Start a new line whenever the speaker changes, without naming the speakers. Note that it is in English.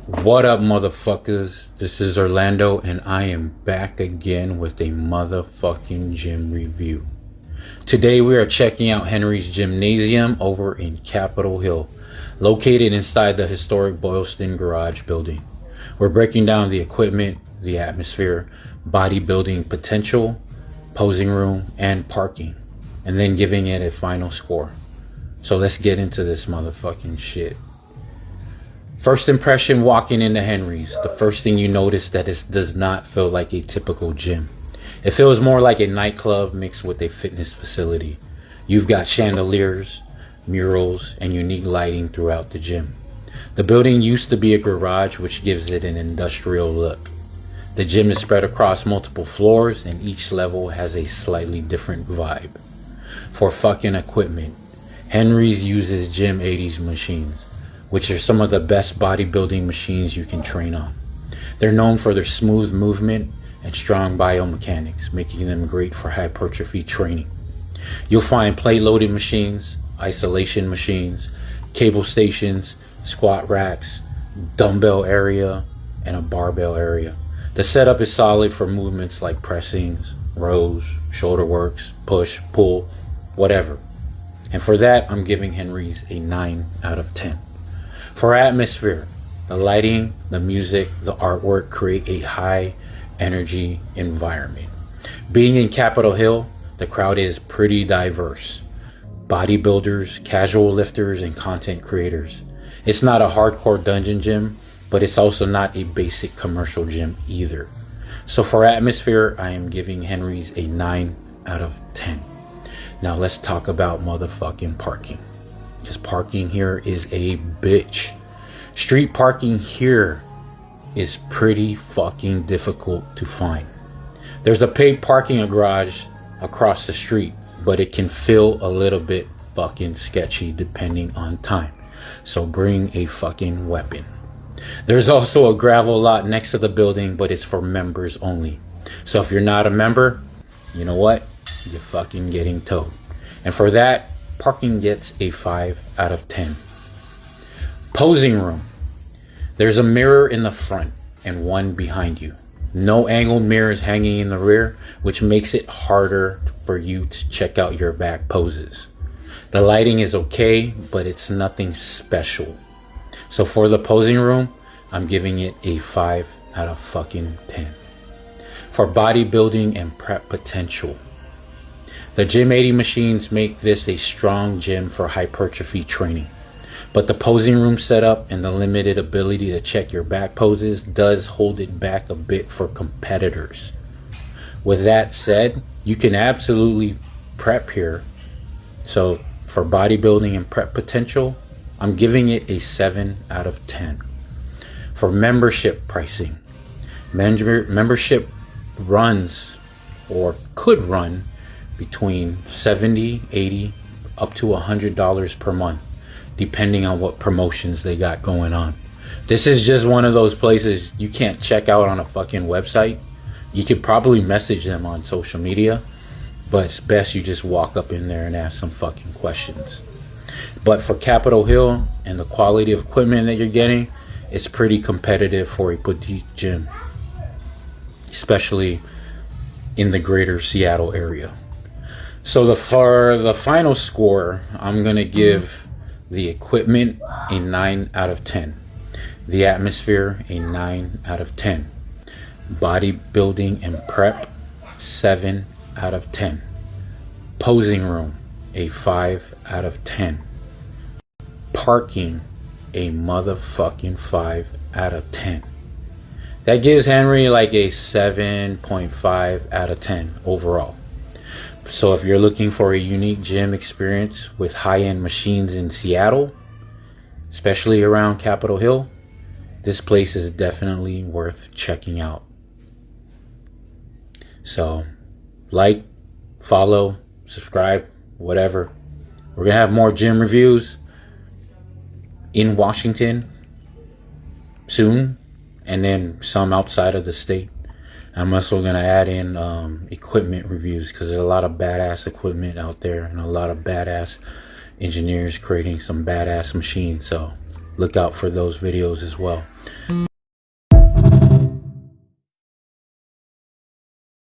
What up, motherfuckers? This is Orlando, and I am back again with a motherfucking gym review. Today we are checking out Henry's Gymnasium over in Capitol Hill, located inside the historic Boylston Garage building. We're breaking down the equipment, the atmosphere, bodybuilding potential, posing room, and parking, and then giving it a final score. So let's get into this motherfucking shit. First impression walking into Henry's, the first thing you notice that it does not feel like a typical gym. It feels more like a nightclub mixed with a fitness facility. You've got chandeliers, murals, and unique lighting throughout the gym. The building used to be a garage, which gives it an industrial look. The gym is spread across multiple floors, and each level has a slightly different vibe. For fucking equipment, Henry's uses Gym 80s machines, which are some of the best bodybuilding machines you can train on. They're known for their smooth movement and strong biomechanics, making them great for hypertrophy training. You'll find plate-loaded machines, isolation machines, cable stations, squat racks, dumbbell area, and a barbell area. The setup is solid for movements like pressings, rows, shoulder works, push, pull, whatever. And for that, I'm giving Henry's a 9 out of 10. For atmosphere, the lighting, the music, the artwork create a high energy environment. Being in Capitol Hill, the crowd is pretty diverse. Bodybuilders, casual lifters, and content creators. It's not a hardcore dungeon gym, but it's also not a basic commercial gym either. So for atmosphere, I am giving Henry's a 9 out of 10. Now let's talk about motherfucking parking. Because parking here is a bitch. Street parking here is pretty fucking difficult to find. There's a paid parking garage across the street, but it can feel a little bit fucking sketchy depending on time. So bring a fucking weapon. There's also a gravel lot next to the building, but it's for members only. So if you're not a member, you know what? You're fucking getting towed. And for that, parking gets a 5 out of 10. Posing room. There's a mirror in the front and one behind you. No angled mirrors hanging in the rear, which makes it harder for you to check out your back poses. The lighting is okay, but it's nothing special. So for the posing room, I'm giving it a 5 out of fucking 10. For bodybuilding and prep potential, the Gym 80 machines make this a strong gym for hypertrophy training. But the posing room setup and the limited ability to check your back poses does hold it back a bit for competitors. With that said, you can absolutely prep here. So for bodybuilding and prep potential, I'm giving it a 7 out of 10. For membership pricing, membership runs or could run between $70, $80, up to $100 per month, depending on what promotions they got going on. This is just one of those places you can't check out on a fucking website. You could probably message them on social media, but it's best you just walk up in there and ask some fucking questions. But for Capitol Hill and the quality of equipment that you're getting, it's pretty competitive for a boutique gym, especially in the greater Seattle area. So for the final score, I'm going to give the equipment a 9 out of 10. The atmosphere a 9 out of 10. Bodybuilding and prep, 7 out of 10. Posing room, a 5 out of 10. Parking, a motherfucking 5 out of 10. That gives Henry like a 7.5 out of 10 overall. So if you're looking for a unique gym experience with high-end machines in Seattle, especially around Capitol Hill, this place is definitely worth checking out. So like, follow, subscribe, whatever. We're going to have more gym reviews in Washington soon, and then some outside of the state. I'm also going to add in equipment reviews, because there's a lot of badass equipment out there and a lot of badass engineers creating some badass machines. So look out for those videos as well.